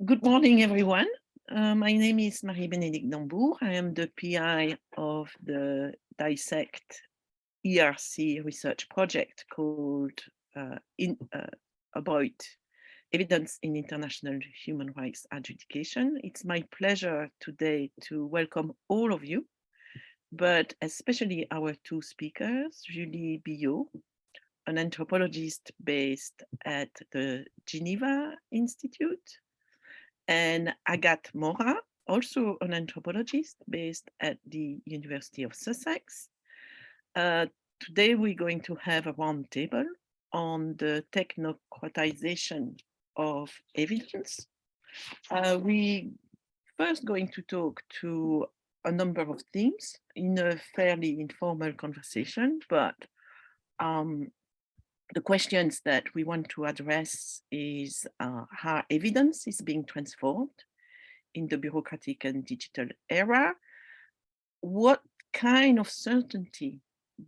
Good morning, everyone. My name is Marie-Bénédicte Dembour. I am the PI of the DISSECT ERC research project called about evidence in international human rights adjudication. It's my pleasure today to welcome all of you, but especially our two speakers, Julie Billaud, an anthropologist based at the Geneva Institute, and Agat Mora, also an anthropologist based at the University of Sussex. Today we're going to have a roundtable on the technocratisation of evidence. We're first going to talk to a number of themes in a fairly informal conversation, but the questions that we want to address is how evidence is being transformed in the bureaucratic and digital era. What kind of certainty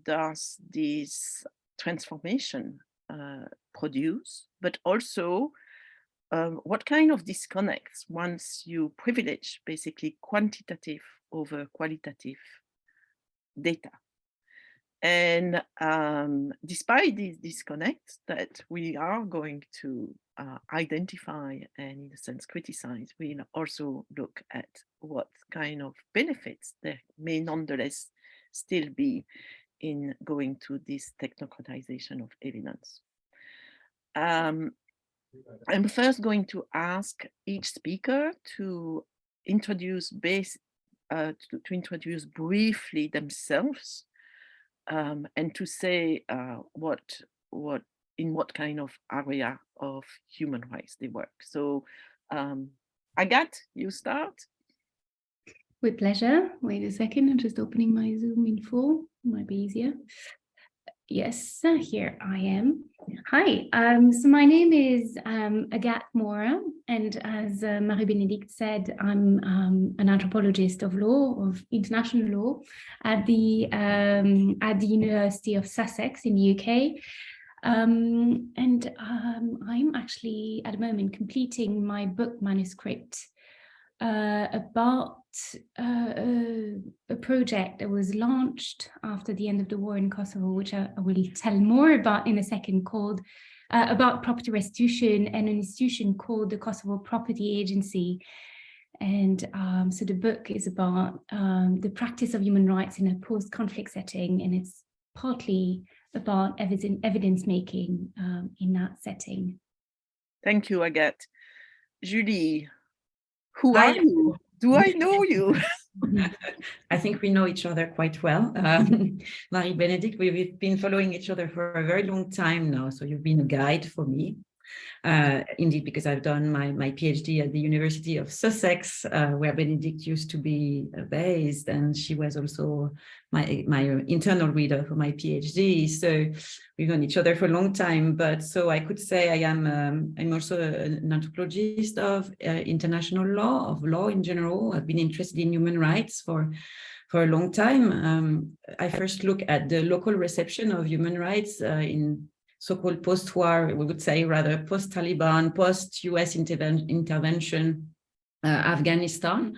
does this transformation produce, but also what kind of disconnects once you privilege basically quantitative over qualitative data? And despite these disconnects that we are going to identify and in a sense criticize, we'll also look at what kind of benefits there may nonetheless still be in going to this technocratization of evidence. I'm first going to ask each speaker to introduce introduce briefly themselves. And to say in what kind of area of human rights they work. So Agathe, you start. With pleasure. Wait a second, I'm just opening my Zoom in full. Might be easier. Yes, here I am. Hi, so my name is Agat Mora, and as Marie-Bénédicte said, I'm an anthropologist of law, of international law, at the University of Sussex in the UK. I'm actually at the moment completing my book manuscript about a project that was launched after the end of the war in Kosovo, which I will tell more about in a second, called about property restitution, and an institution called the Kosovo Property Agency. And so the book is about the practice of human rights in a post-conflict setting, and it's partly about evidence making in that setting. Thank you, Agathe. Julie, who are you? Do I know you? I think we know each other quite well. Marie-Bénédicte, we've been following each other for a very long time now, so you've been a guide for me. Indeed, because I've done my PhD at the University of Sussex, where Bénédicte used to be based, and she was also my internal reader for my PhD. So we've known each other for a long time. But so I could say I'm also an anthropologist of international law, of law in general. I've been interested in human rights for a long time. I first look at the local reception of human rights in so-called post-war, we would say rather post-Taliban, post-US intervention, Afghanistan.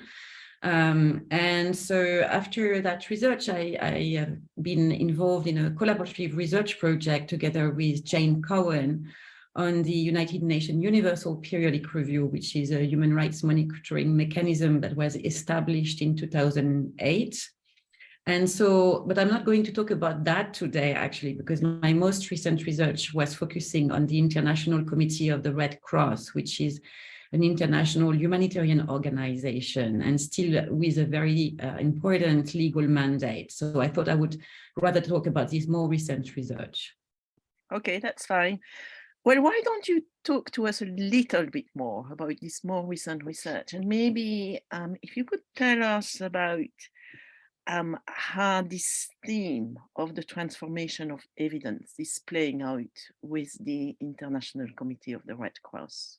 And so after that research, I have been involved in a collaborative research project together with Jane Cohen on the United Nations Universal Periodic Review, which is a human rights monitoring mechanism that was established in 2008. And so, but I'm not going to talk about that today, actually, because my most recent research was focusing on the International Committee of the Red Cross, which is an international humanitarian organization and still with a very important legal mandate. So I thought I would rather talk about this more recent research. Okay, that's fine. Well, why don't you talk to us a little bit more about this more recent research? And maybe if you could tell us about how this theme of the transformation of evidence is playing out with the International Committee of the Red Cross.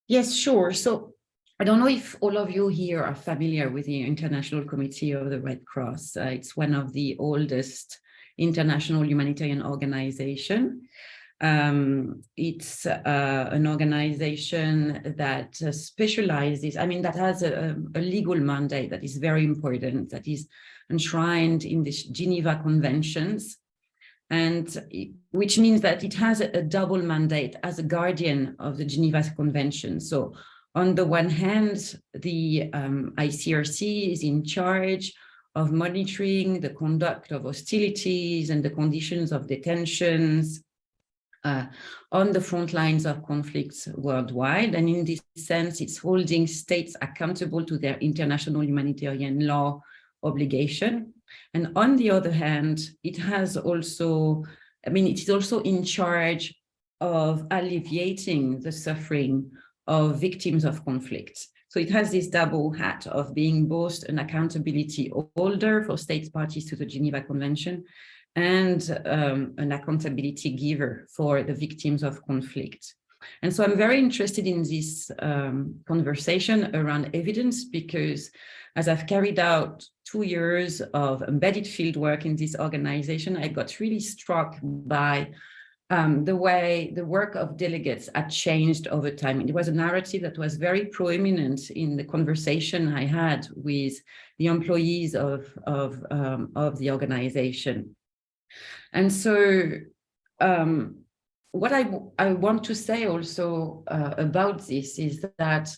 Yes, sure. So I don't know if all of you here are familiar with the International Committee of the Red Cross. It's one of the oldest international humanitarian organizations. It's an organization that specializes, I mean, that has a legal mandate that is very important, that is enshrined in the Geneva Conventions, and which means that it has a double mandate as a guardian of the Geneva Convention. So on the one hand, the ICRC is in charge of monitoring the conduct of hostilities and the conditions of detentions on the front lines of conflicts worldwide. And in this sense, it's holding states accountable to their international humanitarian law obligation. And on the other hand, it has also, I mean, it is also in charge of alleviating the suffering of victims of conflict. So it has this double hat of being both an accountability holder for states parties to the Geneva Convention and an accountability giver for the victims of conflict. And so I'm very interested in this conversation around evidence, because as I've carried out 2 years of embedded fieldwork in this organization, I got really struck by the way the work of delegates had changed over time. It was a narrative that was very prominent in the conversation I had with the employees of the organization. And so what I want to say also about this is that,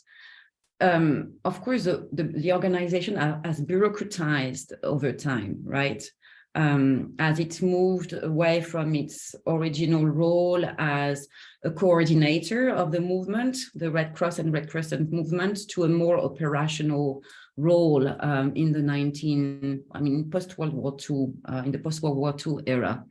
of course, the organization has bureaucratized over time, right? As it moved away from its original role as a coordinator of the movement, the Red Cross and Red Crescent movement, to a more operational role in the post-World War II, in the post-World War II era.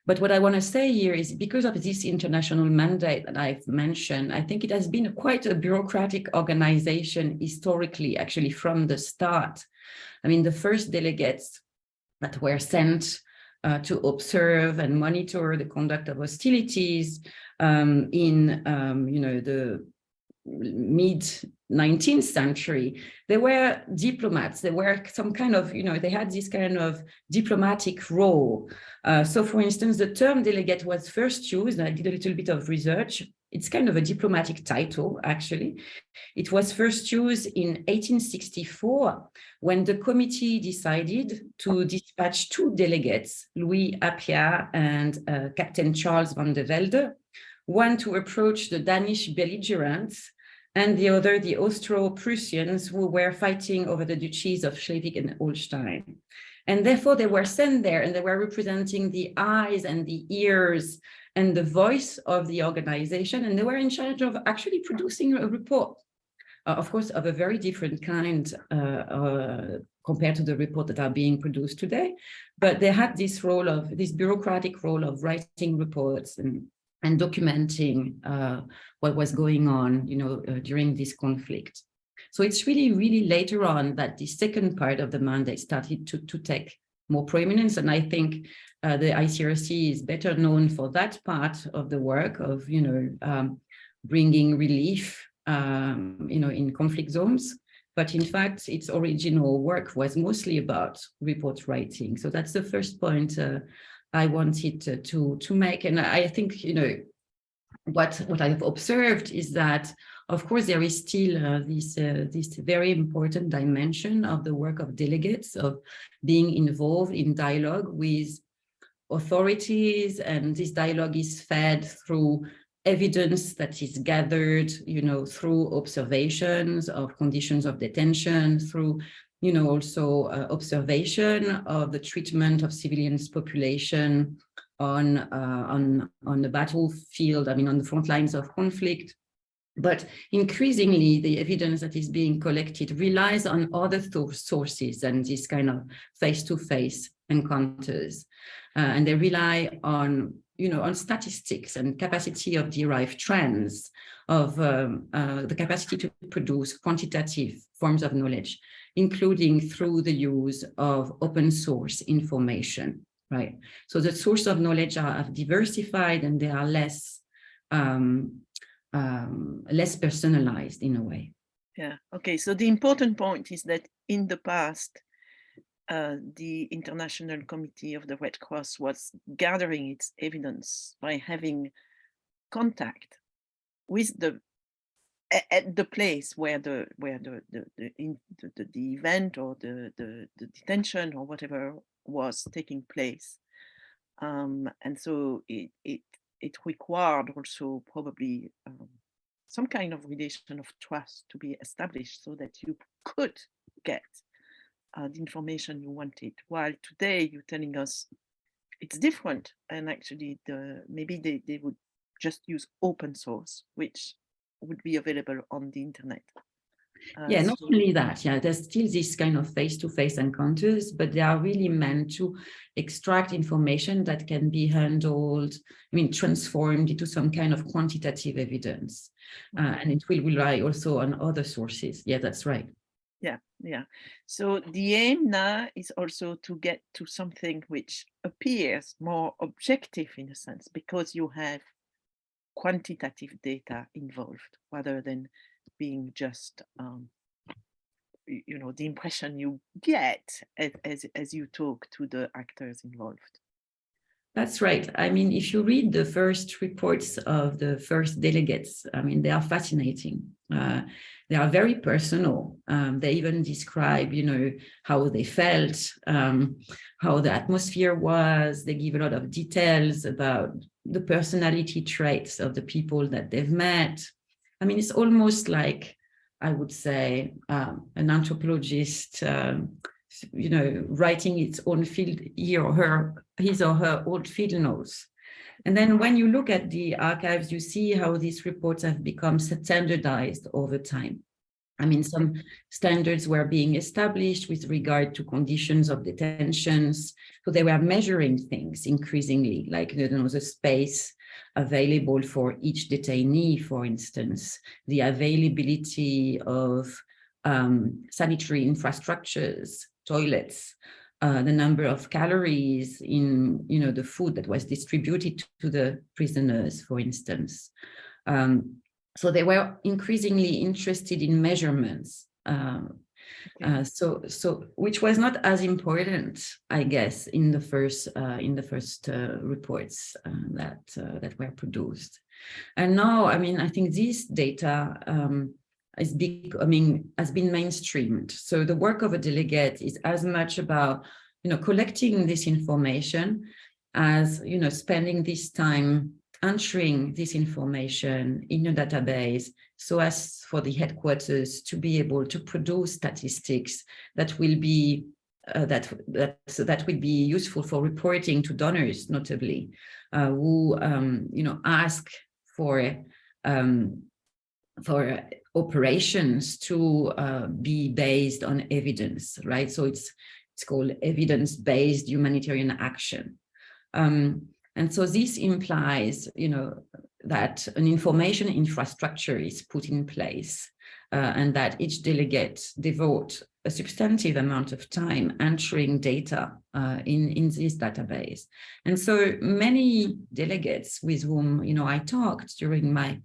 But what I want to say here is, because of this international mandate that I've mentioned, I think it has been quite a bureaucratic organization historically, actually, from the start. I mean, the first delegates that were sent to observe and monitor the conduct of hostilities in the mid-19th century, they were diplomats. They were some kind of, they had this kind of diplomatic role. So for instance, the term delegate was first used, and I did a little bit of research. It's kind of a diplomatic title, actually. It was first used in 1864 when the committee decided to dispatch 2 delegates, Louis Appia and Captain Charles van de Velde, one to approach the Danish belligerents, and the other, the Austro-Prussians, who were fighting over the duchies of Schleswig and Holstein. And therefore, they were sent there, and they were representing the eyes and the ears and the voice of the organization, and they were in charge of actually producing a report, of course, of a very different kind compared to the report that are being produced today. But they had this bureaucratic role of writing reports and documenting what was going on, during this conflict. So it's really, really later on that the second part of the mandate started to take more prominence. And I think the ICRC is better known for that part of the work of, bringing relief, in conflict zones. But in fact, its original work was mostly about report writing. So that's the first point I wanted to make. And I think, what I've observed is that, of course, there is still this very important dimension of the work of delegates, of being involved in dialogue with authorities, and this dialogue is fed through evidence that is gathered, through observations of conditions of detention, through, also observation of the treatment of civilians population on the battlefield, on the front lines of conflict. But increasingly, the evidence that is being collected relies on other sources and this kind of face-to-face encounters. And they rely on, on statistics and capacity of derived trends, of the capacity to produce quantitative forms of knowledge, including through the use of open source information, right? So the source of knowledge are diversified, and they are less personalized in a way. Yeah, okay. So the important point is that in the past, the International Committee of the Red Cross was gathering its evidence by having contact with at the place where the event or the detention or whatever was taking place, and so it required also probably some kind of relation of trust to be established so that you could get the information you wanted. While today you're telling us it's different, and actually maybe they would just use open source, which would be available on the internet. Yeah, not only that, there's still this kind of face-to-face encounters, but they are really meant to extract information that can be handled, transformed into some kind of quantitative evidence. And it will rely also on other sources. Yeah, that's right. Yeah. So the aim now is also to get to something which appears more objective in a sense, because you have quantitative data involved rather than being just the impression you get as you talk to the actors involved. That's right. If you read the first reports of the first delegates, they are fascinating. They are very personal. They even describe, how they felt, how the atmosphere was. They give a lot of details about the personality traits of the people that they've met. It's almost like, I would say, an anthropologist, writing its own field, his or her old field notes. And then when you look at the archives, you see how these reports have become standardized over time. Some standards were being established with regard to conditions of detentions. So they were measuring things increasingly, like the space available for each detainee, for instance, the availability of sanitary infrastructures, toilets, the number of calories in the food that was distributed to the prisoners, for instance. So they were increasingly interested in measurements. So which was not as important, I guess, in the first reports that were produced. And now, I think this data has been mainstreamed. So the work of a delegate is as much about collecting this information as spending this time entering this information in a database, so as for the headquarters to be able to produce statistics that will be that will be useful for reporting to donors, notably, who ask for operations to be based on evidence, right? So it's called evidence-based humanitarian action. And so this implies, that an information infrastructure is put in place, and that each delegate devote a substantive amount of time entering data in this database. And so many delegates with whom I talked during my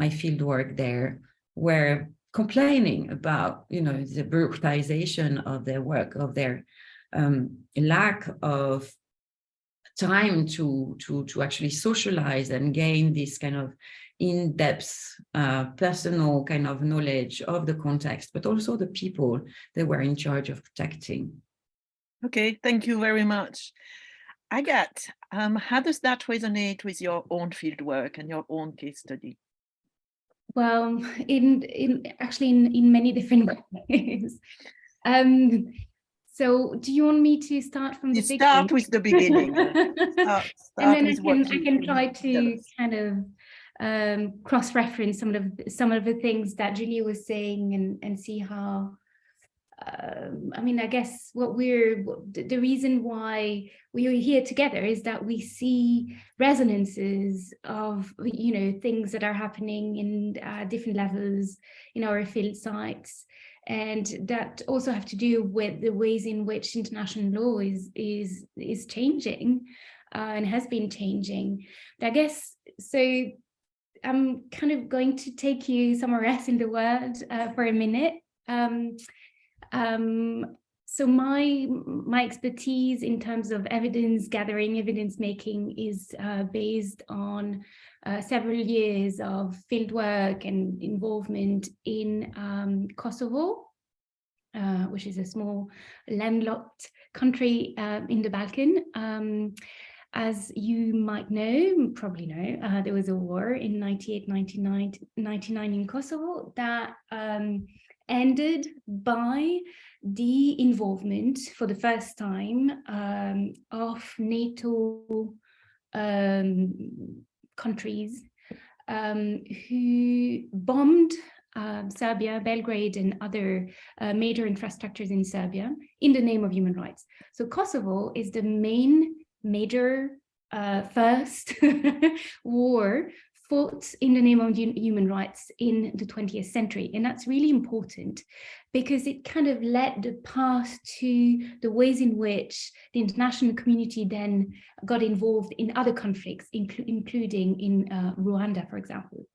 fieldwork there were complaining about the bureaucratization of their work, of their lack of time to actually socialize and gain this kind of in-depth personal kind of knowledge of the context, but also the people they were in charge of protecting. Okay, thank you very much. Agathe, how does that resonate with your own fieldwork and your own case study? Well, in many different ways. So do you want me to start from the beginning? Start with the beginning. Start and then I can try to kind of cross-reference some of the things that Julie was saying and see how, I guess the reason why we are here together is that we see resonances of, things that are happening in different levels in our field sites. And that also have to do with the ways in which international law is changing and has been changing. I guess, so I'm kind of going to take you somewhere else in the world for a minute. So my expertise in terms of evidence gathering, evidence making is based on several years of fieldwork and involvement in Kosovo, which is a small landlocked country in the Balkan. As you might know, probably know, there was a war in 99 in Kosovo that ended by the involvement for the first time of NATO countries who bombed Serbia, Belgrade, and other major infrastructures in Serbia in the name of human rights. So Kosovo is the major first war fought in the name of human rights in the 20th century. And that's really important because it kind of led the path to the ways in which the international community then got involved in other conflicts, including in Rwanda, for example.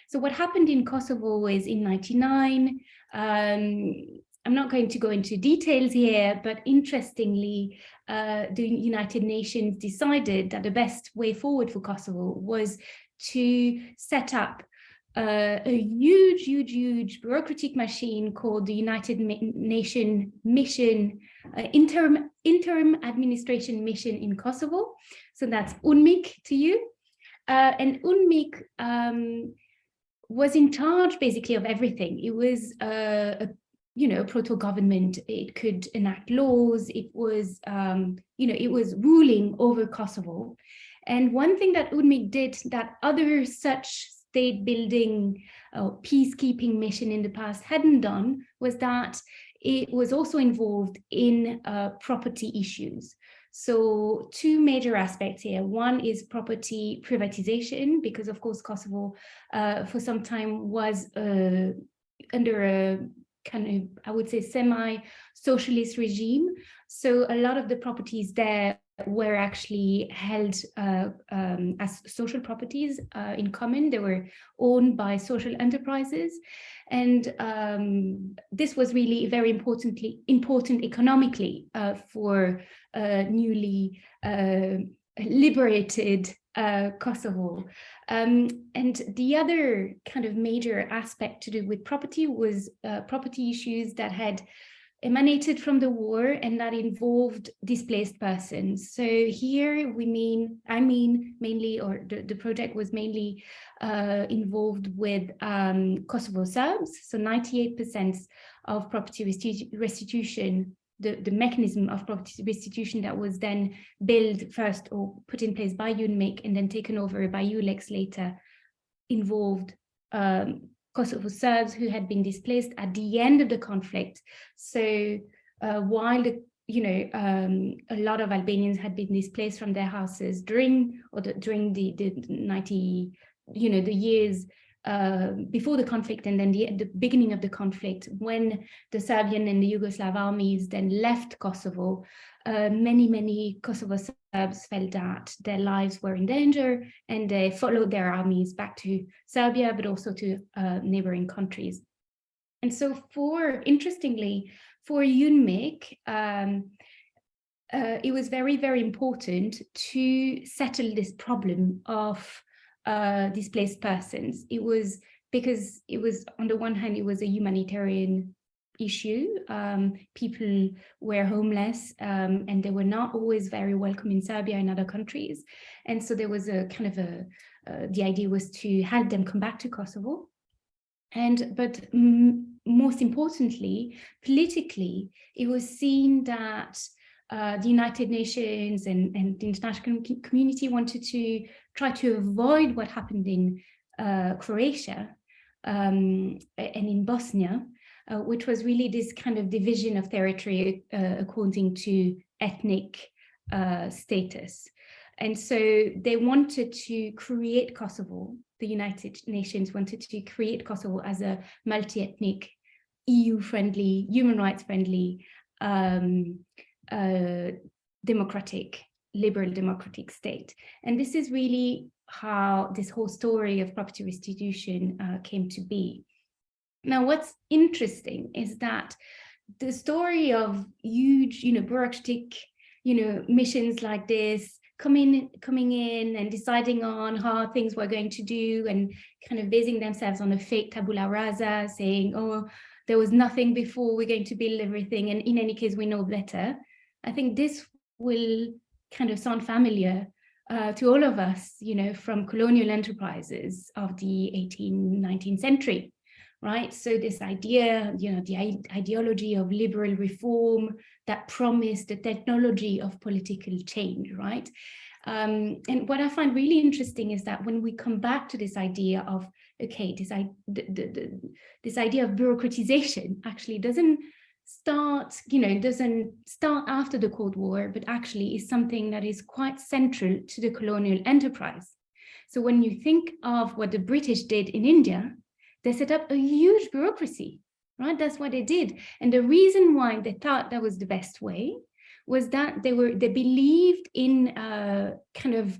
So what happened in Kosovo is in 99, I'm not going to go into details here, but interestingly, the United Nations decided that the best way forward for Kosovo was to set up a huge bureaucratic machine called the United Nations Mission, Interim Administration Mission in Kosovo. So that's UNMIK to you. And UNMIK was in charge basically of everything. It was a proto-government. It could enact laws. It was, it was ruling over Kosovo. And one thing that UNMIK did that other such state building or peacekeeping mission in the past hadn't done was that it was also involved in property issues. So two major aspects here. One is property privatization, because of course Kosovo for some time was under a kind of, I would say, semi-socialist regime. So a lot of the properties there were actually held as social properties in common. They were owned by social enterprises. And this was really very important economically for newly liberated Kosovo. And the other kind of major aspect to do with property was property issues that had emanated from the war and that involved displaced persons. So here I mean mainly, or the project was mainly involved with Kosovo Serbs. So 98% of property restitution, the mechanism of property restitution that was then built first or put in place by UNMIK and then taken over by ULEX later, involved Kosovo Serbs who had been displaced at the end of the conflict. So while a lot of Albanians had been displaced from their houses during the 90, the years before the conflict, and then the beginning of the conflict, when the Serbian and the Yugoslav armies then left Kosovo, many Kosovo Serbs felt that their lives were in danger, and they followed their armies back to Serbia, but also to neighboring countries. And so interestingly, for UNMIK, it was very important to settle this problem of displaced persons. It was because it was, on the one hand, it was a humanitarian issue. People were homeless and they were not always very welcome in Serbia and other countries. And so there was a kind of the idea was to help them come back to Kosovo. But most importantly, politically, it was seen that the United Nations and the international community wanted to try to avoid what happened in Croatia and in Bosnia, which was really this kind of division of territory according to ethnic status. And so they wanted to create Kosovo. The United Nations wanted to create Kosovo as a multi-ethnic, EU-friendly, human rights-friendly, liberal democratic state. And this is really how this whole story of property restitution came to be. Now, what's interesting is that the story of huge, bureaucratic, missions like this coming in and deciding on how things were going to do and kind of basing themselves on a fake tabula rasa, saying, oh, there was nothing before, we're going to build everything, and in any case we know better. I think this will kind of sound familiar to all of us, from colonial enterprises of the 18th, 19th century, right? So this idea, the ideology of liberal reform that promised the technology of political change, right? And what I find really interesting is that when we come back to this idea of, okay, this idea of bureaucratization actually doesn't start after the Cold War, but actually is something that is quite central to the colonial enterprise. So when you think of what the British did in India, they set up a huge bureaucracy, right? That's what they did. And the reason why they thought that was the best way was that they believed in kind of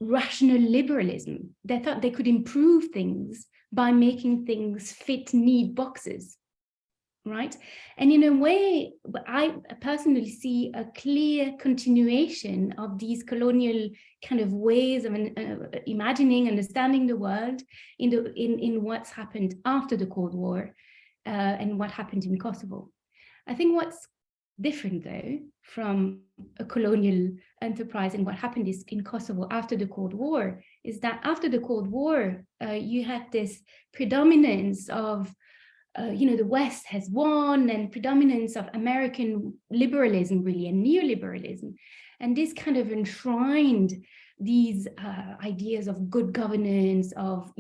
rational liberalism. They thought they could improve things by making things fit neat boxes, right? And in a way, I personally see a clear continuation of these colonial kind of ways of imagining, understanding the world in what's happened after the Cold War and what happened in Kosovo. I think what's different, though, from a colonial enterprise and what happened is in Kosovo after the Cold War is that after the Cold War, you had this predominance of the West has won, and predominance of American liberalism, really, and neoliberalism. And this kind of enshrined these ideas of good governance, of,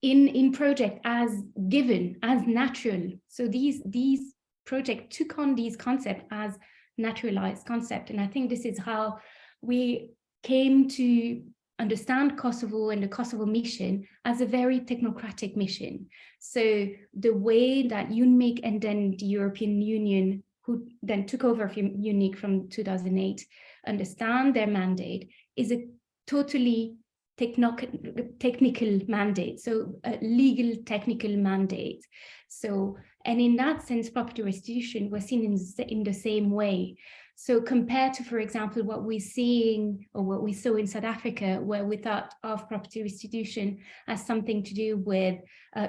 in project as given, as natural. So these projects took on these concepts as naturalized concept. And I think this is how we came to understand Kosovo and the Kosovo mission as a very technocratic mission. So the way that UNMIC and then the European Union, who then took over from UNIC from 2008, understand their mandate is a totally technical mandate, so a legal technical mandate. So, and in that sense, property restitution was seen in the same way. So compared to, for example, what we're seeing or what we saw in South Africa, where we thought of property restitution as something to do with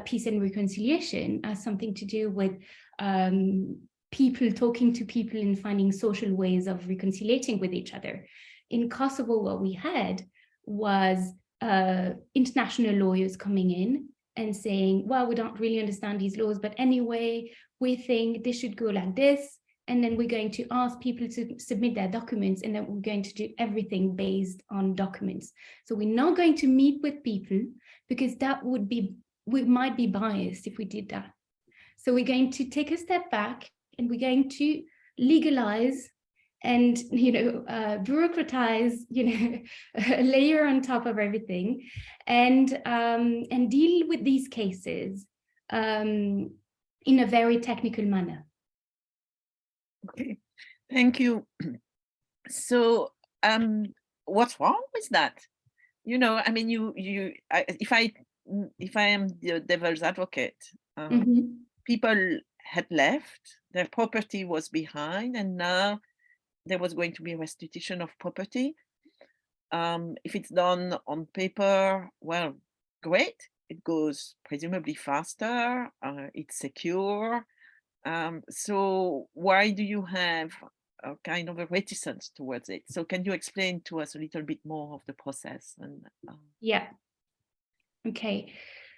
peace and reconciliation, as something to do with people talking to people and finding social ways of reconciliating with each other. In Kosovo, what we had was international lawyers coming in and saying, well, we don't really understand these laws, but anyway, we think this should go like this. And then we're going to ask people to submit their documents, and then we're going to do everything based on documents. So we're not going to meet with people because that would be, we might be biased if we did that. So we're going to take a step back and we're going to legalize and, bureaucratize, a layer on top of everything, and deal with these cases in a very technical manner. Okay, thank you. So, what's wrong with that? I mean, if I am the devil's advocate, people had left, their property was behind, and now there was going to be restitution of property. If it's done on paper, well, great. It goes presumably faster. It's secure. So why do you have a kind of a reticence towards it? So can you explain to us a little bit more of the process? And yeah. Okay.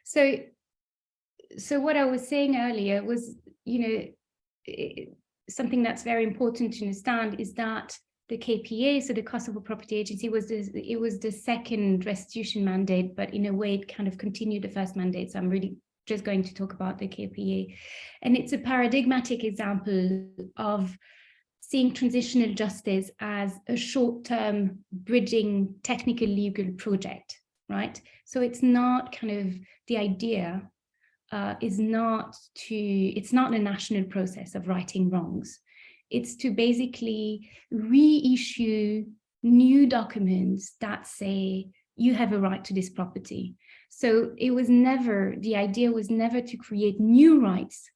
So what I was saying earlier was, something that's very important to understand is that the KPA, so the Kosovo Property Agency, was the second restitution mandate, but in a way it kind of continued the first mandate. So I'm really just going to talk about the KPA. And it's a paradigmatic example of seeing transitional justice as a short-term bridging technical legal project, right? So it's not kind of, the idea it's not a national process of righting wrongs. It's to basically reissue new documents that say you have a right to this property. So it was never, the idea was never to create new rights,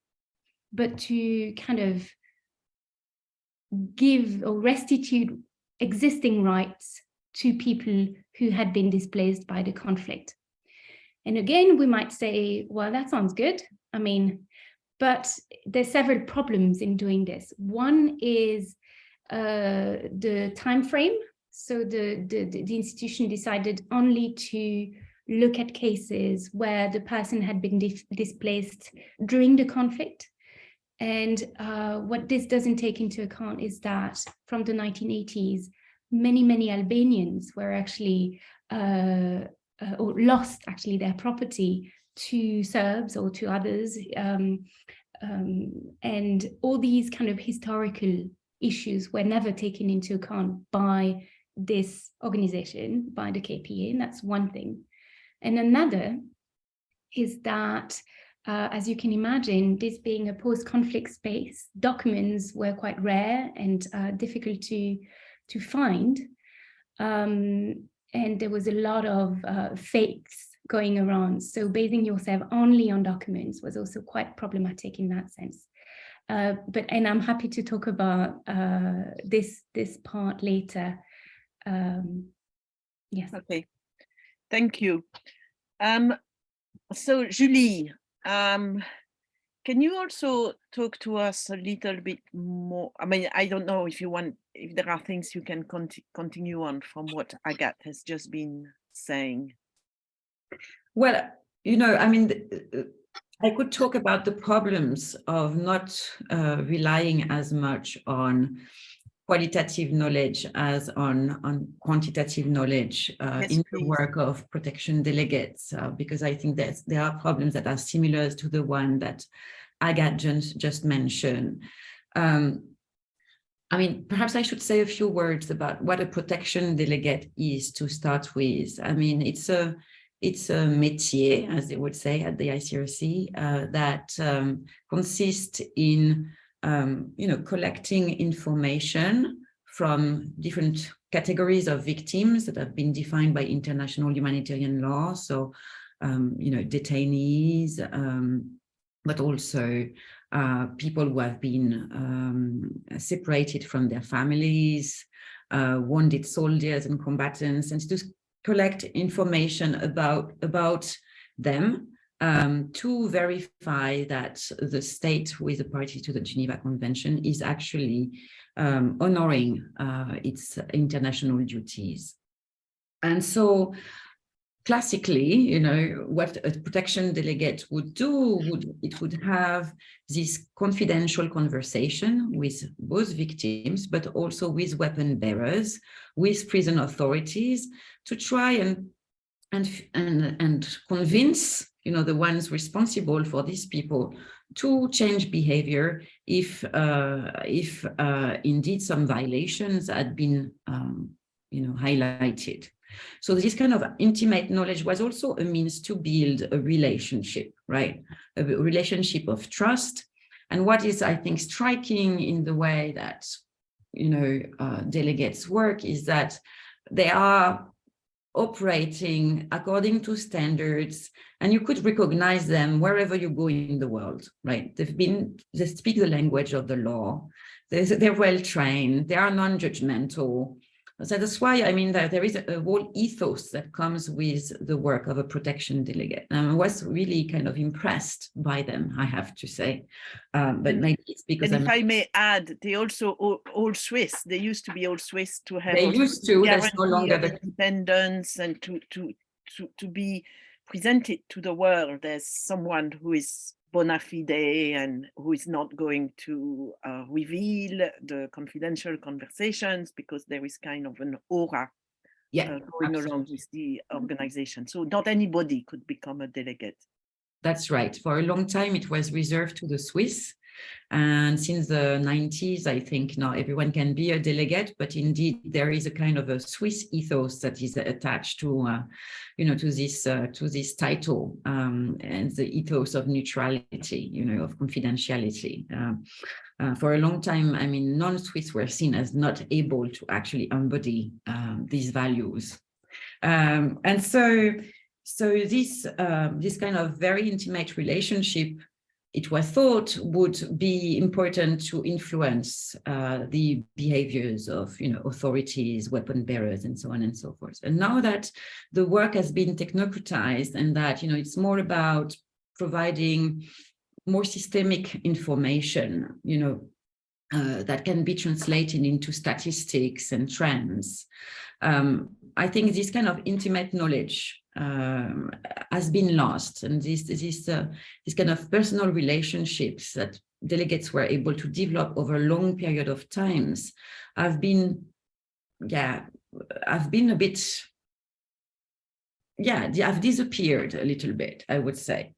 but to kind of give or restitute existing rights to people who had been displaced by the conflict. And again, we might say, well, that sounds good. I mean, but there's several problems in doing this. One is the time frame. So the institution decided only to look at cases where the person had been displaced during the conflict. And what this doesn't take into account is that from the 1980s, many Albanians were actually or lost actually their property to Serbs or to others, and all these kind of historical issues were never taken into account by this organization, by the KPA, and that's one thing. And another is that, as you can imagine, this being a post-conflict space, documents were quite rare and difficult to find. And there was a lot of fakes going around. So basing yourself only on documents was also quite problematic in that sense. And I'm happy to talk about this part later. Yes. Okay, thank you. So Julie, can you also talk to us a little bit more? I mean, I don't know if you want, if there are things you can continue on from what Agathe has just been saying. Well, you know, I mean, I could talk about the problems of not relying as much on qualitative knowledge as on quantitative knowledge Yes, in please. the work of protection delegates, because I think that there are problems that are similar to the one that Agathe just mentioned. I mean, perhaps I should say a few words about what a protection delegate is to start with. I mean, it's a métier, as they would say at the ICRC, that consists in collecting information from different categories of victims that have been defined by international humanitarian law. So, detainees, but also people who have been separated from their families, wounded soldiers and combatants, and to collect information about them, to verify that the state who is a party to the Geneva Convention is actually honoring its international duties. And so classically, what a protection delegate would do, it would have this confidential conversation with both victims, but also with weapon bearers, with prison authorities, to try and convince the ones responsible for these people to change behavior if indeed some violations had been highlighted. So this kind of intimate knowledge was also a means to build a relationship, right? A relationship of trust. And what is, I think, striking in the way that delegates work is that they are operating according to standards, and you could recognize them wherever you go in the world, right? They speak the language of the law. They're well trained. They are non-judgmental. So that's why, I mean, there is a whole ethos that comes with the work of a protection delegate. And I was really kind of impressed by them, I have to say. But maybe it's because if I may add, they also all Swiss. They used to be all Swiss to have. They used to. That's no longer the independence, and to be presented to the world as someone who is bona fide and who is not going to reveal the confidential conversations, because there is kind of an aura going along with the organization. So not anybody could become a delegate. That's right. For a long time, it was reserved to the Swiss. And since the 90s, I think now everyone can be a delegate, but indeed there is a kind of a Swiss ethos that is attached to, to this title, and the ethos of neutrality, of confidentiality. For a long time, I mean, non-Swiss were seen as not able to actually embody these values. And so So this kind of very intimate relationship, it was thought would be important to influence the behaviors of authorities, weapon bearers, and so on and so forth. And now that the work has been technocratized and that it's more about providing more systemic information, that can be translated into statistics and trends. I think this kind of intimate knowledge has been lost, and this kind of personal relationships that delegates were able to develop over a long period of times have been a bit, have disappeared a little bit, I would say.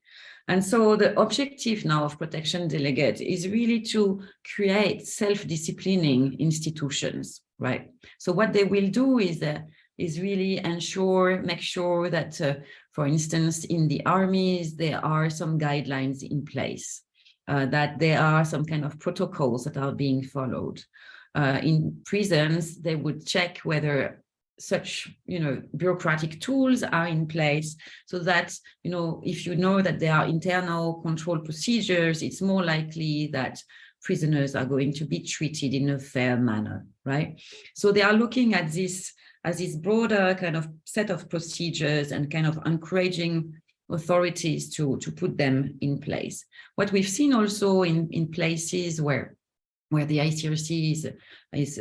And so the objective now of protection delegate is really to create self-disciplining institutions, right? So what they will do is really make sure that, for instance, in the armies, there are some guidelines in place, that there are some kind of protocols that are being followed. In prisons, they would check whether such bureaucratic tools are in place, so that if that there are internal control procedures, it's more likely that prisoners are going to be treated in a fair manner, right? So they are looking at this as this broader kind of set of procedures and kind of encouraging authorities to put them in place. What we've seen also in places where the ICRC is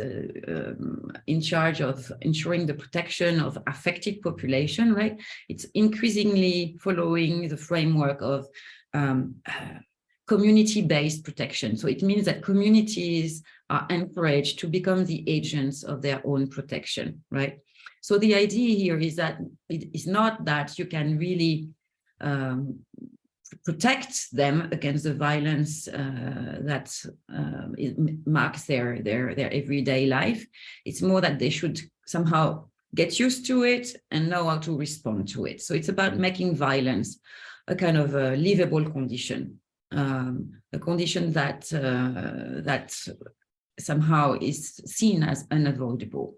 in charge of ensuring the protection of affected population, right? It's increasingly following the framework of community-based protection. So it means that communities are encouraged to become the agents of their own protection, right? So the idea here is that it is not that you can really protect them against the violence that marks their everyday life. It's more that they should somehow get used to it and know how to respond to it. So it's about making violence a kind of a livable condition, a condition that somehow is seen as unavoidable.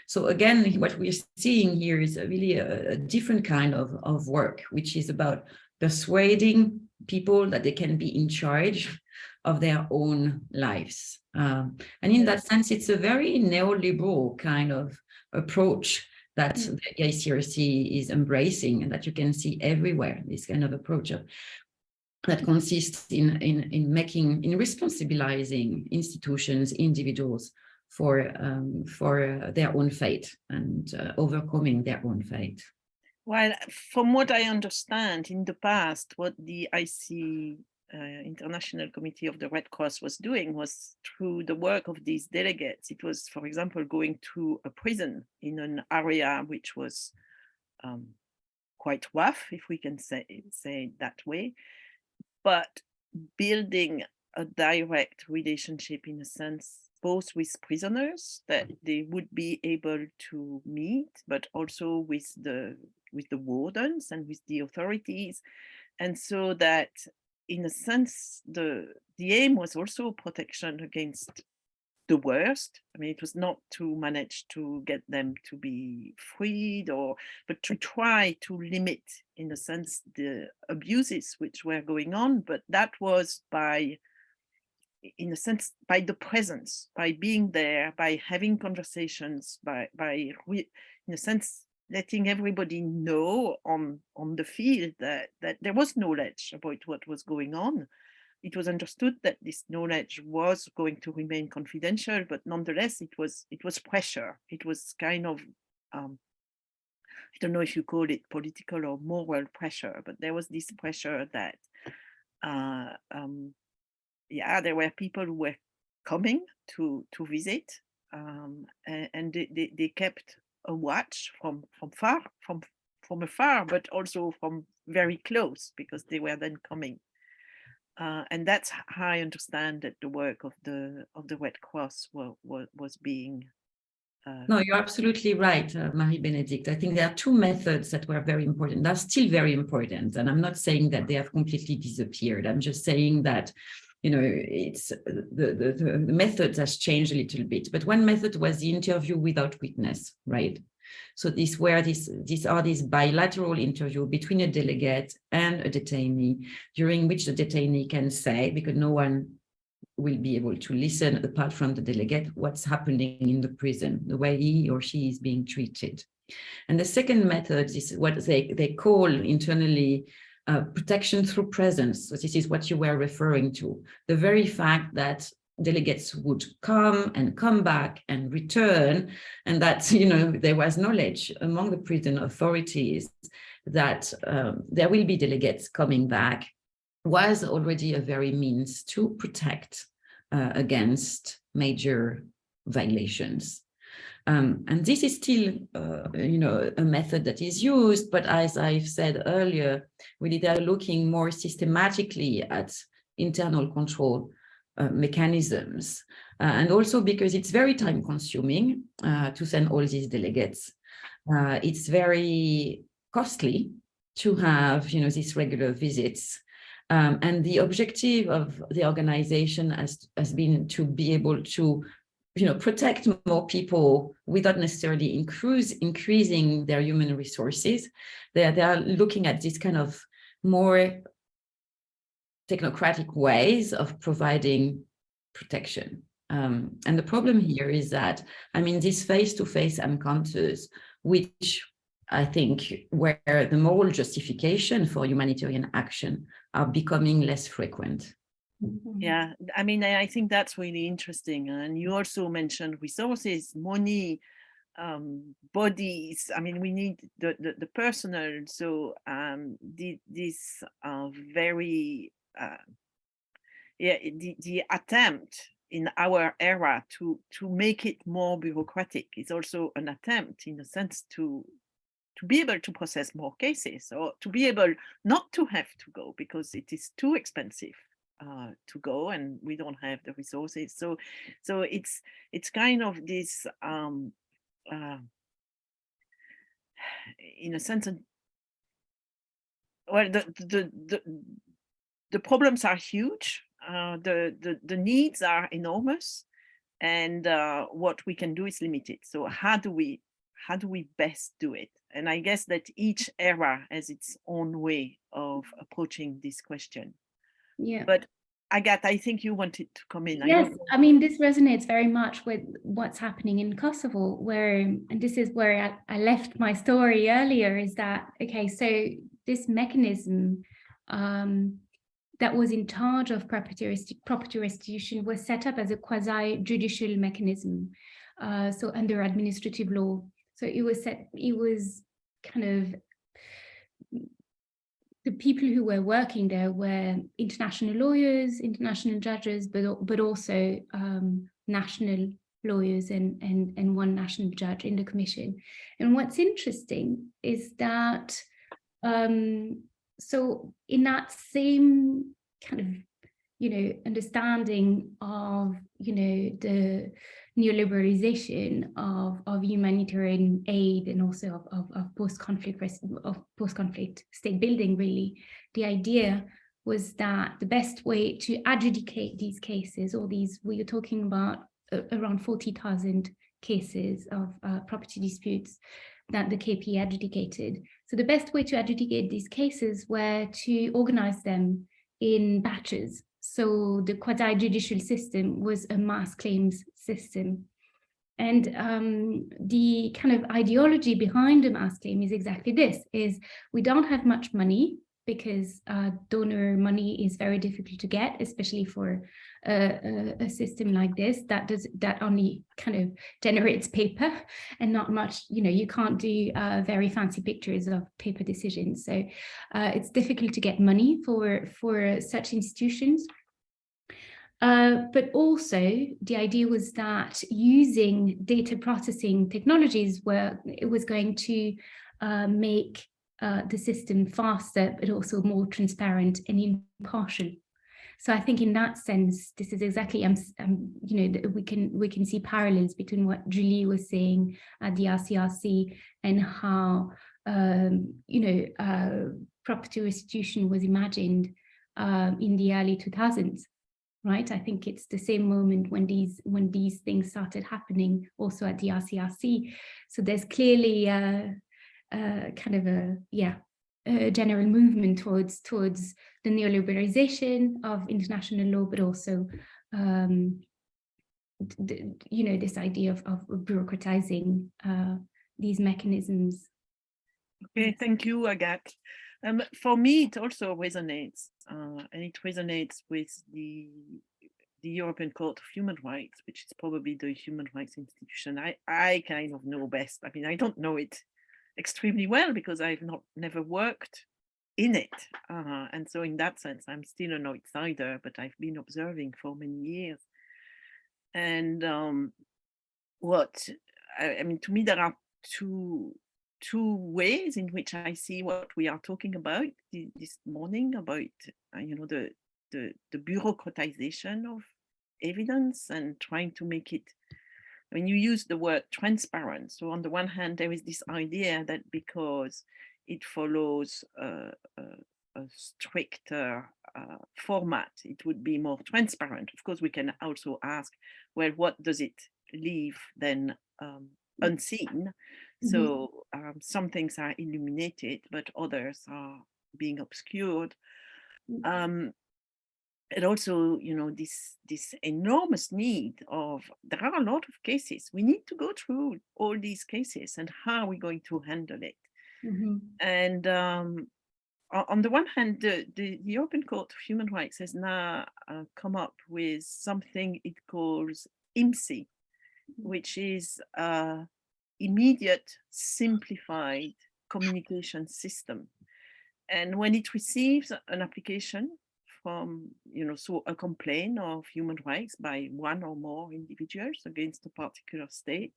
So again, what we're seeing here is really a different kind of work, which is about persuading people that they can be in charge of their own lives. And in that sense, it's a very neoliberal kind of approach that the ICRC is embracing and that you can see everywhere, this kind of approach that consists in responsibilizing institutions, individuals for their own fate and overcoming their own fate. Well, from what I understand, in the past, what the IC International Committee of the Red Cross was doing was through the work of these delegates. It was, for example, going to a prison in an area which was quite rough, if we can say it that way, but building a direct relationship in a sense, both with prisoners that they would be able to meet, but also with the wardens and with the authorities. And so that, in a sense, the aim was also protection against the worst. I mean, it was not to manage to get them to be freed, but to try to limit, in a sense, the abuses which were going on. But that was in a sense, by the presence, by being there, by having conversations, by in a sense, letting everybody know on the field that there was knowledge about what was going on. It was understood that this knowledge was going to remain confidential, but nonetheless, it was pressure. It was kind of, I don't know if you call it political or moral pressure, but there was this pressure that, there were people who were coming to visit, and they kept a watch from afar, but also from very close, because they were then coming. And that's how I understand that the work of the Red Cross was being. No, you're absolutely right, Marie-Bénédicte. I think there are two methods that were very important. They're still very important, and I'm not saying that they have completely disappeared. I'm just saying that, it's the methods has changed a little bit. But one method was the interview without witness, right? So these are these bilateral interviews between a delegate and a detainee, during which the detainee can say, because no one will be able to listen apart from the delegate, what's happening in the prison, the way he or she is being treated. And the second method is what they call internally protection through presence. So this is what you were referring to. The very fact that delegates would come back and return, and that, you know, there was knowledge among the prison authorities that there will be delegates coming back, was already a very means to protect against major violations. And this is still, you know, a method that is used, but as I've said earlier, really they're looking more systematically at internal control mechanisms, and also because it's very time consuming to send all these delegates. It's very costly to have, you know, these regular visits. And the objective of the organization has been to be able to, you know, protect more people without necessarily increasing their human resources. They are looking at this kind of more technocratic ways of providing protection. And the problem here is that, I mean, these face-to-face encounters, which I think where the moral justification for humanitarian action are becoming less frequent. Yeah, I mean, I think that's really interesting. And you also mentioned resources, money, bodies. I mean, we need the personnel. So this very, the attempt in our era to make it more bureaucratic is also an attempt, in a sense, to be able to process more cases, or to be able not to have to go because it is too expensive to go, and we don't have the resources. So it's kind of this, in a sense, well, the problems are huge. The needs are enormous, and what we can do is limited. So how do we best do it? And I guess that each era has its own way of approaching this question. Yeah. But Agathe, I think you wanted to come in. Yes, I mean, this resonates very much with what's happening in Kosovo, where, and this is where I left my story earlier, is that, okay, so this mechanism that was in charge of property restitution was set up as a quasi-judicial mechanism, so under administrative law. So it was kind of, the people who were working there were international lawyers, international judges, but also national lawyers and one national judge in the commission. And what's interesting is that, so in that same kind of, you know, understanding of, you know, the neoliberalization of humanitarian aid, and also of post-conflict state building, really, the idea was that the best way to adjudicate these cases, or these, we are talking about around 40,000 cases of property disputes that the KP adjudicated. So the best way to adjudicate these cases were to organize them in batches. So the quasi-judicial system was a mass claims system. And the kind of ideology behind the mass claim is exactly this, is we don't have much money, because donor money is very difficult to get, especially for a system like this that only kind of generates paper and not much, you know, you can't do very fancy pictures of paper decisions. So it's difficult to get money for such institutions. But also the idea was that using data processing technologies it was going to make the system faster, but also more transparent and impartial. So I think in that sense, this is exactly, you know, we can see parallels between what Julie was saying at the RCRC and how, you know, property restitution was imagined in the early 2000s. right? I think it's the same moment when these things started happening also at the RCRC. So there's clearly kind of a general movement towards the neoliberalization of international law, but also this idea of bureaucratizing these mechanisms. Okay, thank you, Agathe. For me, it also resonates, and it resonates with the European Court of Human Rights, which is probably the human rights institution I kind of know best. I mean, I don't know it extremely well because I've never worked in it. And so in that sense, I'm still an outsider, but I've been observing for many years. And I mean, to me, there are two ways in which I see what we are talking about this morning about, the bureaucratization of evidence and trying to make it, I mean, you use the word transparent. So on the one hand, there is this idea that because it follows a stricter format, it would be more transparent. Of course, we can also ask, well, what does it leave then unseen? So some things are illuminated, but others are being obscured. And also, this enormous need of, there are a lot of cases. We need to go through all these cases and how are we going to handle it? And on the one hand, the European Court of Human Rights has now come up with something it calls IMSI, which is immediate simplified communication system. And when it receives an application from, so a complaint of human rights by one or more individuals against a particular state,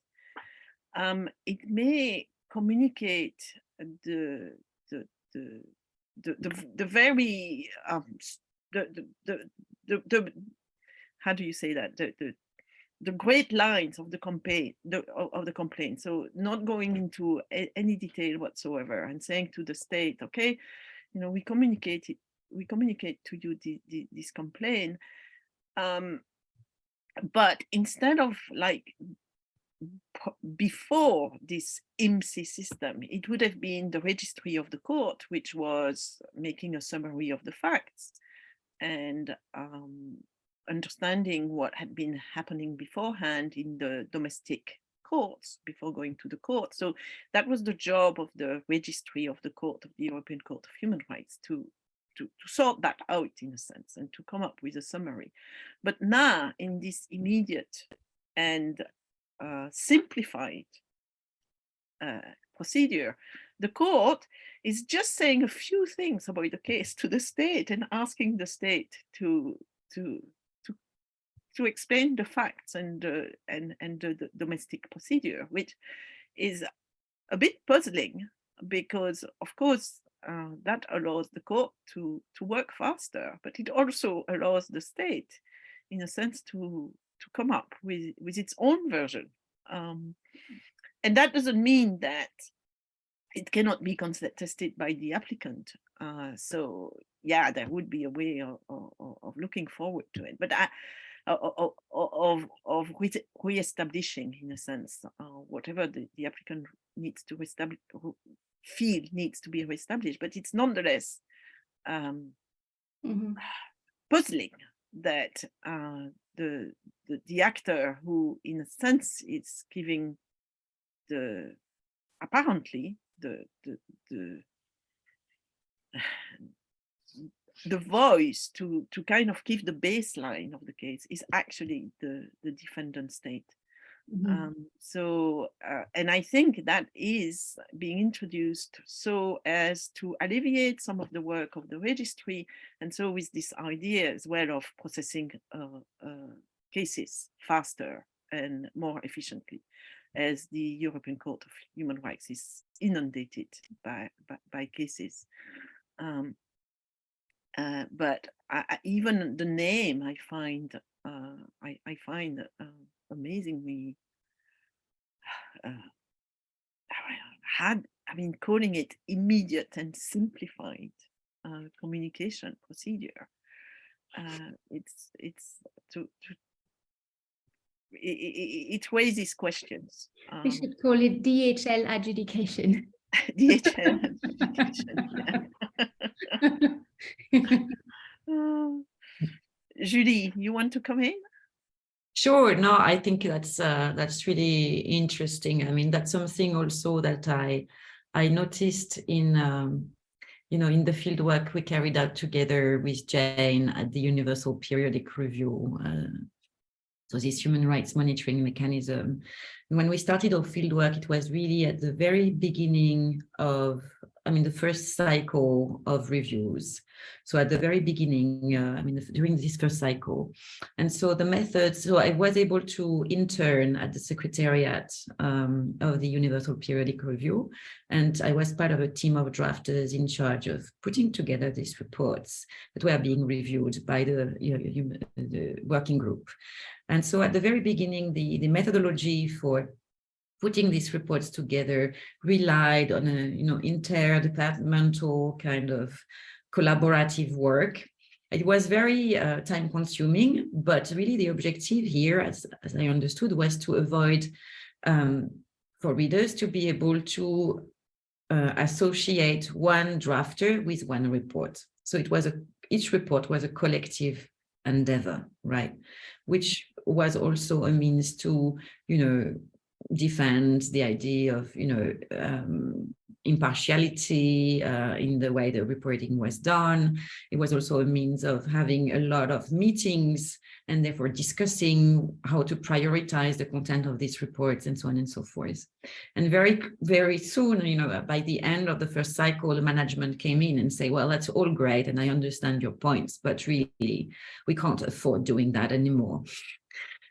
it may communicate the very how do you say that, the great lines of the complaint, so not going into any detail whatsoever and saying to the state, okay, we communicate to you this complaint, but instead of like before this IMSI system, it would have been the registry of the court, which was making a summary of the facts and understanding what had been happening beforehand in the domestic courts before going to the court. So that was the job of the registry of the court, of the European Court of Human Rights, to sort that out in a sense and to come up with a summary. But now in this immediate and simplified procedure, the court is just saying a few things about the case to the state and asking the state to explain the facts and the domestic procedure, which is a bit puzzling because, of course, that allows the court to work faster, but it also allows the state, in a sense, to come up with its own version. And that doesn't mean that it cannot be contested by the applicant. So yeah, there would be a way of looking forward to it, but of re-establishing, in a sense, whatever the applicant needs to establish, feel needs to be reestablished. But it's nonetheless puzzling that the actor who, in a sense, is giving apparently the voice to kind of give the baseline of the case is actually the defendant state. And I think that is being introduced so as to alleviate some of the work of the registry, and so with this idea as well of processing cases faster and more efficiently, as the European Court of Human Rights is inundated by cases. But even the name I find amazingly calling it immediate and simplified communication procedure it raises questions. We should call it DHL adjudication. DHL adjudication, yeah. Julie, you want to come in? Sure. No, I think that's really interesting. I mean, that's something also that I noticed in in the field work we carried out together with Jane at the Universal Periodic Review. So this human rights monitoring mechanism. And when we started our field work, it was really at the very beginning of, the first cycle of reviews. So at the very beginning, during this first cycle. And so the methods, so I was able to intern at the Secretariat of the Universal Periodic Review. And I was part of a team of drafters in charge of putting together these reports that were being reviewed by the working group. And so at the very beginning, the methodology for putting these reports together relied on a interdepartmental kind of collaborative work. It was very time consuming, but really the objective here, as I understood, was to avoid for readers to be able to associate one drafter with one report. So it was each report was a collective endeavor, right? Which was also a means to, defend the idea of, impartiality in the way the reporting was done. It was also a means of having a lot of meetings and therefore discussing how to prioritize the content of these reports and so on and so forth. And very, very soon, by the end of the first cycle, the management came in and say, well, that's all great. And I understand your points, but really, we can't afford doing that anymore.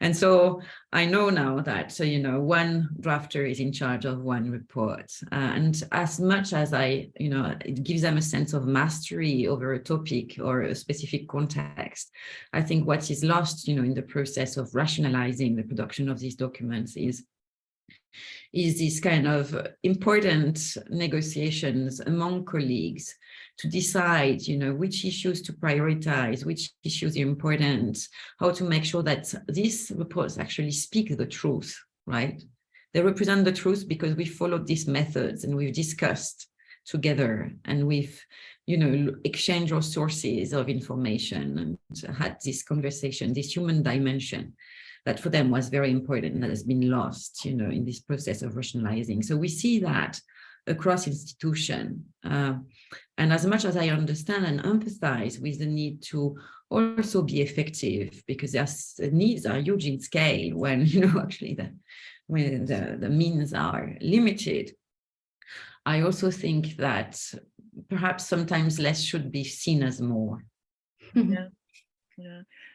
And so I know now that, one drafter is in charge of one report. And as much as it gives them a sense of mastery over a topic or a specific context, I think what is lost, in the process of rationalizing the production of these documents is this kind of important negotiations among colleagues to decide, which issues to prioritize, which issues are important, how to make sure that these reports actually speak the truth, right? They represent the truth because we followed these methods and we've discussed together and we've, exchanged our sources of information and had this conversation, this human dimension that for them was very important and that has been lost, in this process of rationalizing. So we see that across institution. And as much as I understand and empathize with the need to also be effective, because the needs are huge in scale when, actually when the means are limited, I also think that perhaps sometimes less should be seen as more. Yeah.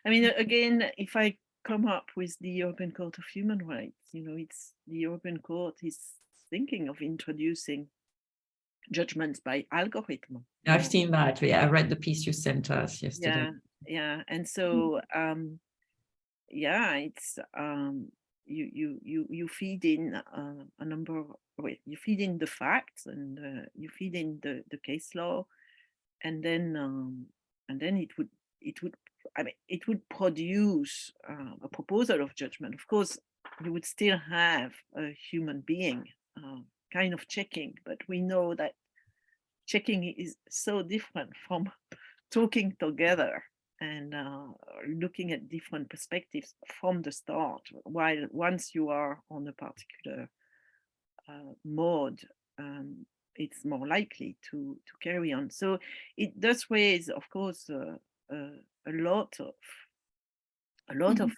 I mean, again, if I come up with the European Court of Human Rights, it's the European Court is thinking of introducing judgments by algorithm. I've seen that. Yeah, I read the piece you sent us yesterday. Yeah. And so, it's you feed in a number of, you feed in the facts and you feed in the case law, and then it would produce a proposal of judgment. Of course, you would still have a human being kind of checking, but we know that checking is so different from talking together and looking at different perspectives from the start, while once you are on a particular mode, it's more likely to carry on. So it does raise, of course, a lot of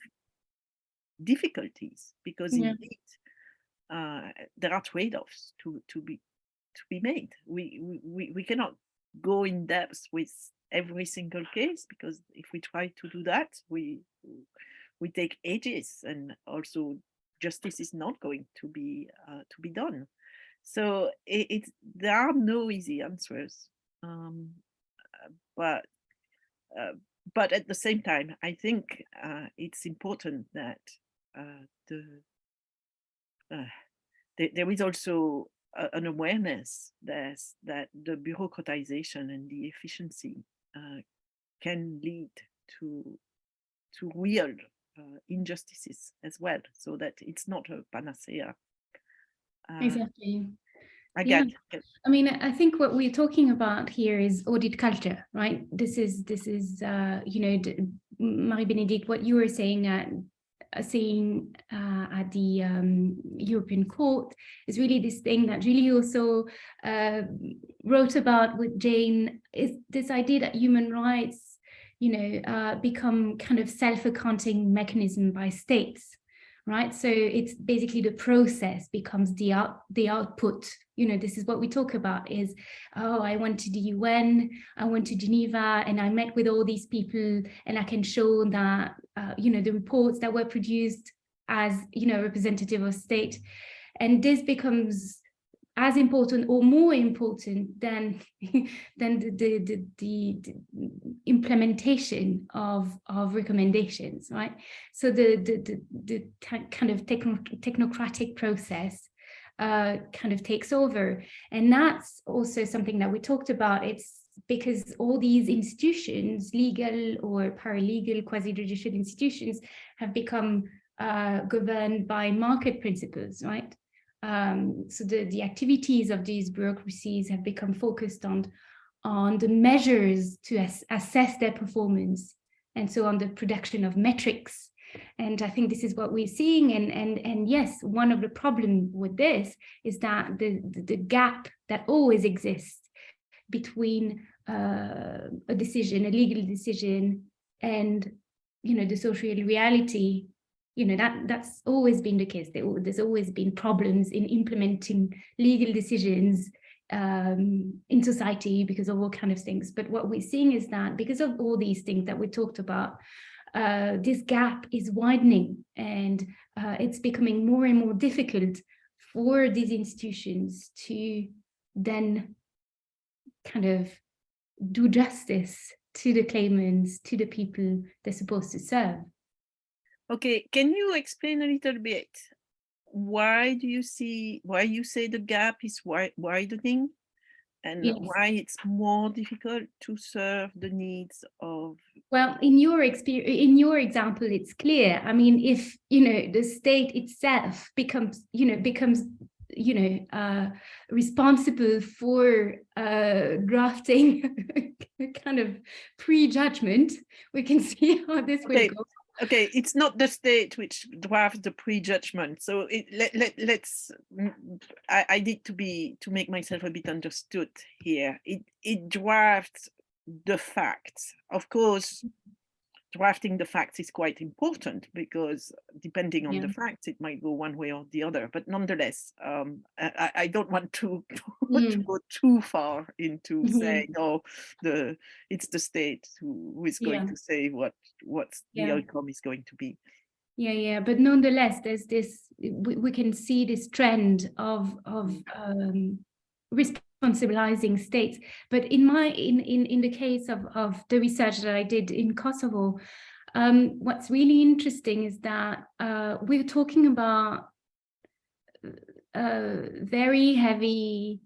difficulties, because indeed there are trade-offs to be made. We cannot go in depth with every single case, because if we try to do that, we take ages, and also justice is not going to be done. So there are no easy answers, but at the same time, I think it's important that there is also an awareness that the bureaucratization and the efficiency can lead to real injustices as well, so that it's not a panacea. Exactly. Agathe. Yeah. I mean, I think what we're talking about here is audit culture, right? This is you know, Marie-Bénédicte, what you were saying at the European Court is really this thing that Julie also wrote about with Jane, is this idea that human rights, you know, become kind of self-accounting mechanism by states. Right, so it's basically the process becomes the output. You know, this is what we talk about is, oh, I went to the UN, I went to Geneva, and I met with all these people, and I can show that, you know, the reports that were produced as, you know, representative of state, and this becomes as important or more important than the implementation of recommendations, right? So the kind of technocratic process kind of takes over, and that's also something that we talked about. It's because all these institutions, legal or paralegal, quasi-judicial institutions, have become governed by market principles, right? So the activities of these bureaucracies have become focused on the measures to assess their performance, and so on the production of metrics. And I think this is what we're seeing. And yes, one of the problems with this is that the gap that always exists between a decision, a legal decision, and, you know, the social reality. You know, that's always been the case. There's always been problems in implementing legal decisions in society because of all kinds of things. But what we're seeing is that because of all these things that we talked about, this gap is widening, and it's becoming more and more difficult for these institutions to then kind of do justice to the claimants, to the people they're supposed to serve. Okay, can you explain a little bit why you say the gap is widening, and Yes. why it's more difficult to serve the needs of? Well, in your example, it's clear. I mean, if, you know, the state itself becomes responsible for drafting a kind of prejudgment, we can see how this will go. Okay, it's not the state which drafts the prejudgment. So I need to make myself a bit understood here. It drafts the facts. Of course, drafting the facts is quite important, because depending on the facts, it might go one way or the other. But nonetheless, I don't want to go too far into saying, oh, it's the state who is going to say what the outcome is going to be. Yeah, but nonetheless, there's this. We can see this trend of responsibilizing states. But in the case of the research that I did in Kosovo, what's really interesting is that we're talking about very heavy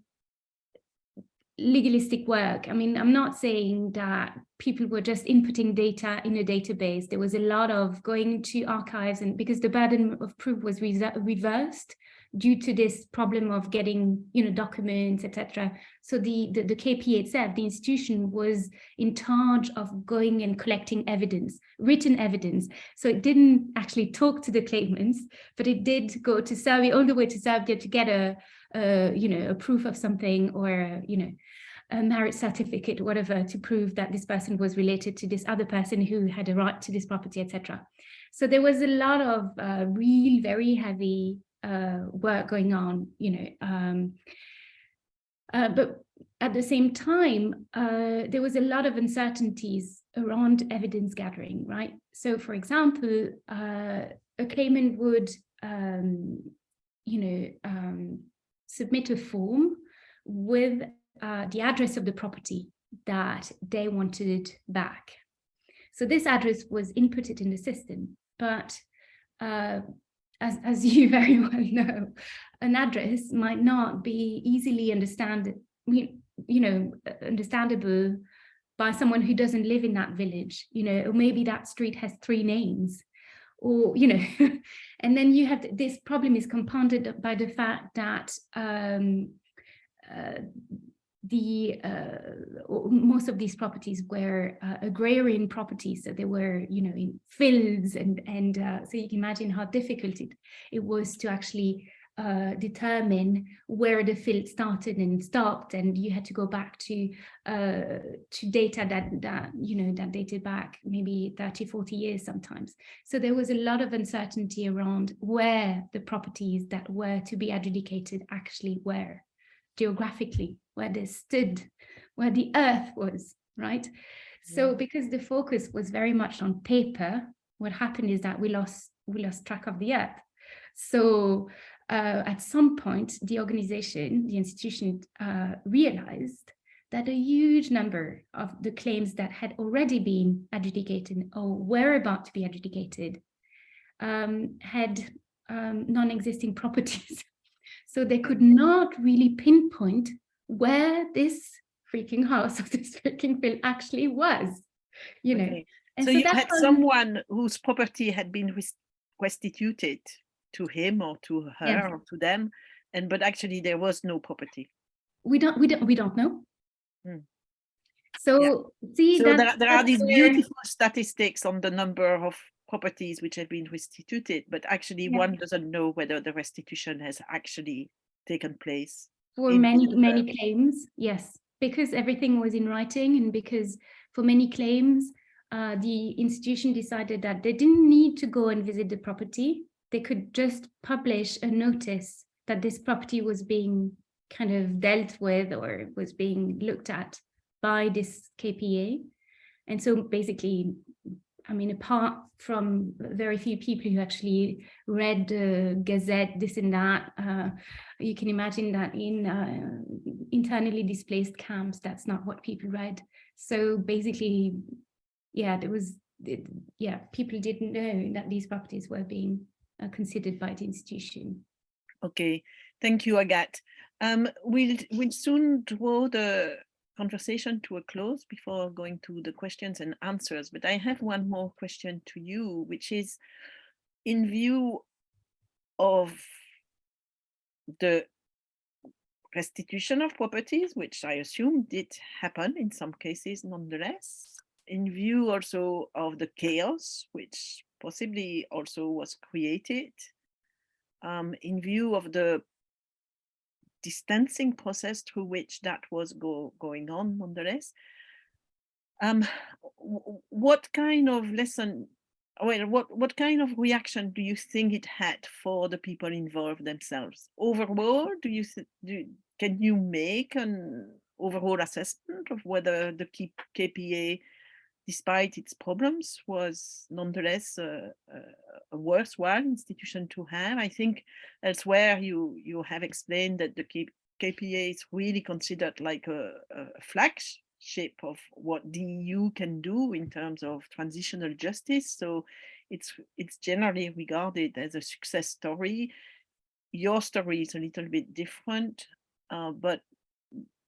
legalistic work. I mean, I'm not saying that people were just inputting data in a database. There was a lot of going to archives, and because the burden of proof was reversed due to this problem of getting, you know, documents, etc. So the KP itself, the institution, was in charge of going and collecting evidence, written evidence. So it didn't actually talk to the claimants, but it did go to Serbia, all the way to Serbia, to get a proof of something, or a marriage certificate, whatever, to prove that this person was related to this other person who had a right to this property, etc. So there was a lot of real, very heavy work going on, but at the same time, there was a lot of uncertainties around evidence gathering, right? So, for example, a claimant would, submit a form with the address of the property that they wanted back. So this address was inputted in the system, but as you very well know, an address might not be easily understandable by someone who doesn't live in that village, you know, or maybe that street has 3 names, or, you know, and then you have this problem is compounded by the fact that most of these properties were agrarian properties, so they were, you know, in fields, and so you can imagine how difficult it was to actually determine where the field started and stopped, and you had to go back to data that you know, that dated back maybe 30-40 years sometimes. So there was a lot of uncertainty around where the properties that were to be adjudicated actually were geographically, where they stood, where the earth was, right? So because the focus was very much on paper, what happened is that we lost track of the earth. So at some point, the organization, the institution, realized that a huge number of the claims that had already been adjudicated or were about to be adjudicated had non-existing properties. So they could not really pinpoint where this freaking house or this freaking field actually was, you know. Okay. And so so you that's had someone whose property had been restituted to him or to her, yes, or to them, but actually there was no property. we don't know. So Yeah. see, So that there are these beautiful statistics on the number of properties which have been restituted, but actually one doesn't know whether the restitution has actually taken place. For many claims, yes, because everything was in writing, and because for many claims, the institution decided that they didn't need to go and visit the property. They could just publish a notice that this property was being kind of dealt with or was being looked at by this KPA. And so basically, I mean, apart from very few people who actually read the Gazette, this and that, you can imagine that in internally displaced camps, that's not what people read. So basically, yeah, people didn't know that these properties were being considered by the institution. Okay, thank you, Agathe. We'll soon draw the conversation to a close before going to the questions and answers, but I have one more question to you, which is, in view of the restitution of properties, which I assume did happen in some cases nonetheless, in view also of the chaos which possibly also was created, in view of the distancing process through which that was going on nonetheless, what kind of lesson, well, what kind of reaction do you think it had for the people involved themselves? Overall, can you make an overall assessment of whether the KPA, despite its problems, was nonetheless a worthwhile institution to have? I think elsewhere you have explained that the KPA is really considered like a flagship of what the EU can do in terms of transitional justice. So it's generally regarded as a success story. Your story is a little bit different, but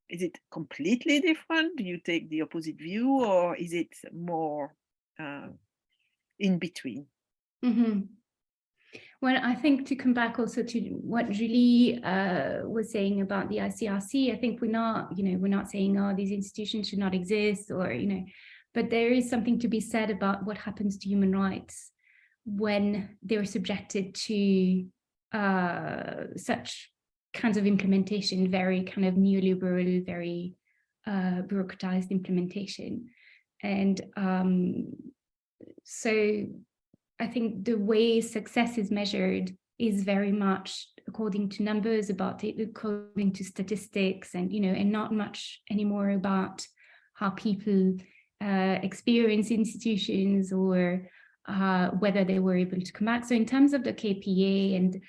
is it completely different? Do you take the opposite view, or is it more in between? Mm-hmm. Well, I think to come back also to what Julie was saying about the ICRC, I think we're not saying, oh, these institutions should not exist, or, you know, but there is something to be said about what happens to human rights when they're subjected to such kinds of implementation, very kind of neoliberal, very bureaucratized implementation. And so I think the way success is measured is very much according to numbers, according to statistics, and, you know, and not much anymore about how people experience institutions, or whether they were able to come back. So in terms of the KPA, and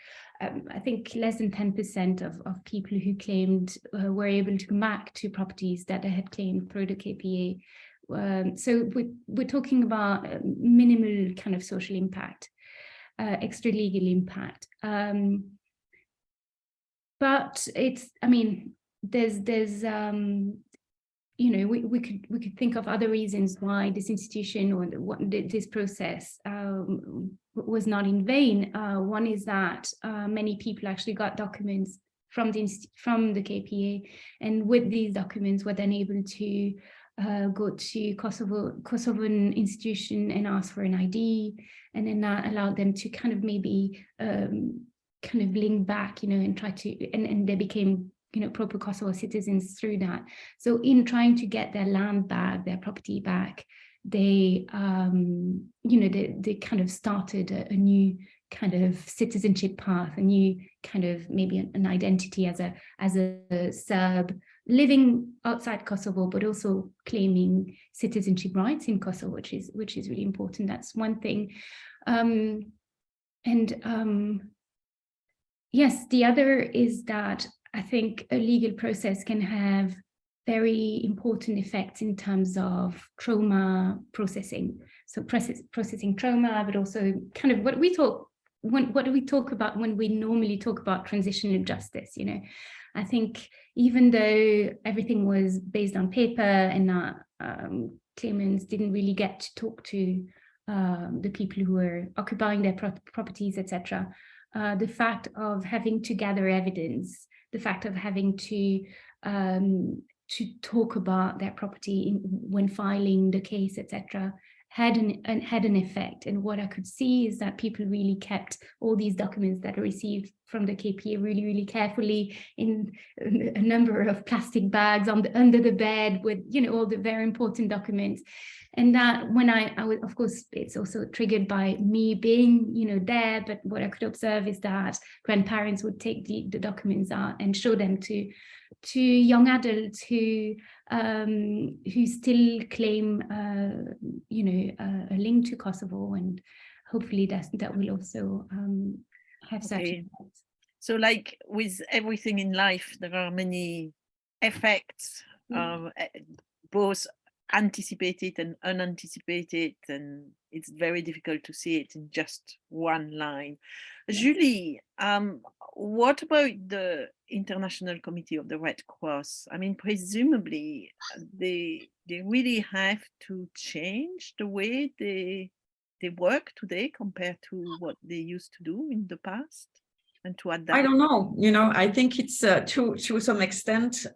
I think less than 10% of people who claimed were able to come back to properties that they had claimed through the KPA. So we're talking about minimal kind of social impact, extra legal impact. But it's, I mean, there's we could think of other reasons why this institution or this process was not in vain. One is that many people actually got documents from the KPA, and with these documents were then able to go to Kosovan institution and ask for an ID, and then that allowed them to kind of maybe kind of link back, and try to, and they became proper Kosovo citizens through that. So in trying to get their land back, their property back, they they kind of started a new kind of citizenship path, a new kind of maybe an identity as a Serb living outside Kosovo, but also claiming citizenship rights in Kosovo, which is really important. That's one thing. Yes, the other is that I think a legal process can have very important effects in terms of trauma processing. So processing trauma, but also kind of what do we talk about when we normally talk about transitional justice? I think even though everything was based on paper and that claimants didn't really get to talk to the people who were occupying their properties, etc., the fact of having to gather evidence, the fact of having to talk about their property when filing the case, etc., had an effect. And what I could see is that people really kept all these documents that are received from the KPA really, really carefully in a number of plastic bags under the bed with, all the very important documents. And that when I was, of course, it's also triggered by me being, there, but what I could observe is that grandparents would take the documents out and show them to young adults who still claim, a link to Kosovo, and hopefully that will also have such effects. So, like with everything in life, there are many effects, both anticipated and unanticipated, and it's very difficult to see it in just one line. Julie, what about the International Committee of the Red Cross? I mean, presumably they really have to change the way they work today compared to what they used to do in the past, and to adapt. I don't know. I think it's to some extent.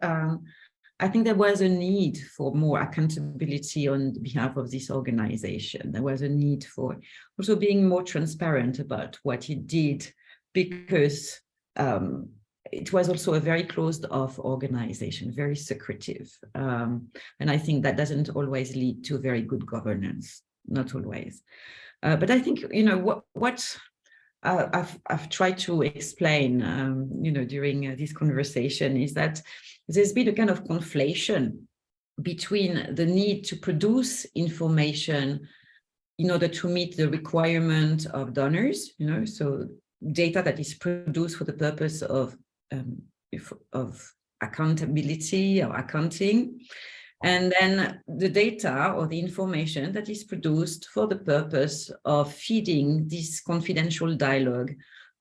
I think there was a need for more accountability on behalf of this organization. There was a need for also being more transparent about what it did, because it was also a very closed off organization, very secretive. And I think that doesn't always lead to very good governance, not always. But I think, what I've tried to explain, during this conversation is that there's been a kind of conflation between the need to produce information in order to meet the requirement of donors, so data that is produced for the purpose of accountability or accounting, and then the data or the information that is produced for the purpose of feeding this confidential dialogue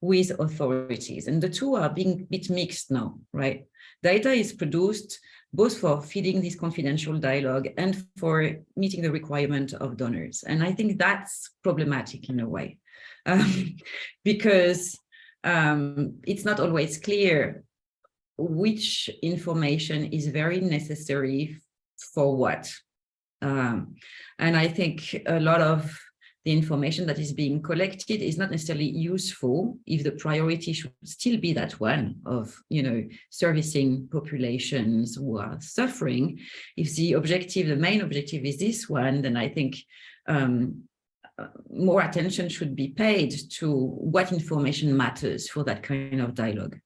with authorities. And the two are being a bit mixed now, right? Data is produced both for feeding this confidential dialogue and for meeting the requirement of donors. And I think that's problematic in a way, because it's not always clear which information is very necessary for what. And I think a lot of the information that is being collected is not necessarily useful if the priority should still be that one of, servicing populations who are suffering. If the main objective is this one, then I think more attention should be paid to what information matters for that kind of dialogue.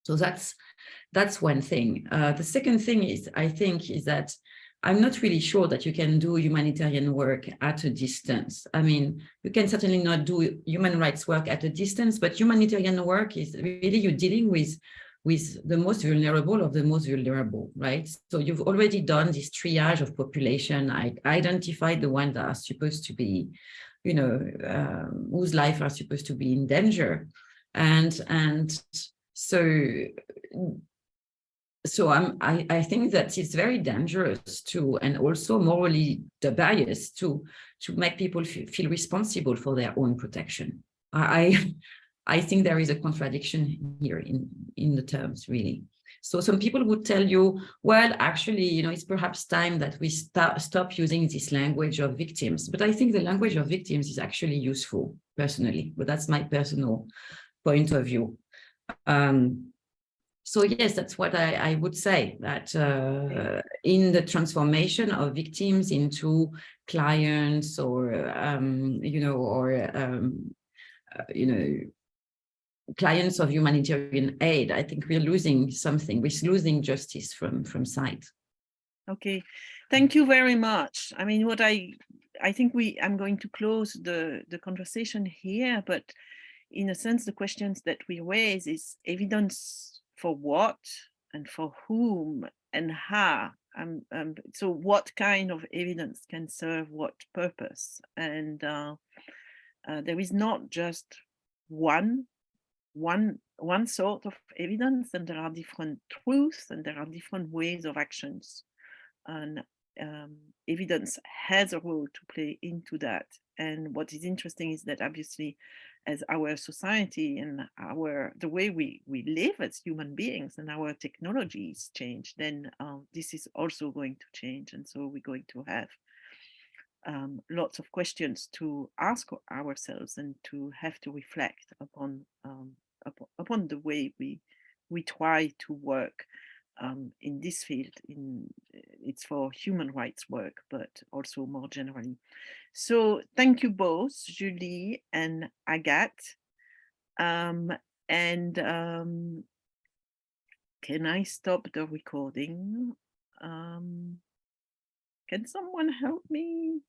So that's one thing. The second thing is that I'm not really sure that you can do humanitarian work at a distance. I mean, you can certainly not do human rights work at a distance, but humanitarian work is really you dealing with the most vulnerable of the most vulnerable, right? So you've already done this triage of population. I identified the ones that are supposed to be, whose life are supposed to be in danger. And so so I think that it's very dangerous to, and also morally the bias to make people feel responsible for their own protection. I think there is a contradiction here in the terms, really. So some people would tell you, well, actually, you know, it's perhaps time that we stop using this language of victims. But I think the language of victims is actually useful, personally. But that's my personal point of view. So yes, that's what I would say, that in the transformation of victims into clients or, clients of humanitarian aid, I think we're losing something. We're losing justice from sight. Okay, thank you very much. I mean, I think I'm going to close the conversation here, but in a sense, the questions that we raise is evidence for what and for whom and how. So what kind of evidence can serve what purpose? And there is not just one sort of evidence, and there are different truths and there are different ways of actions. And evidence has a role to play into that. And what is interesting is that obviously, as our society and the way we live as human beings and our technologies change, then this is also going to change. And so we're going to have lots of questions to ask ourselves and to have to reflect upon the way we try to work in this field. It's for human rights work, but also more generally. So thank you both, Julie and Agathe. Can I stop the recording? Can someone help me?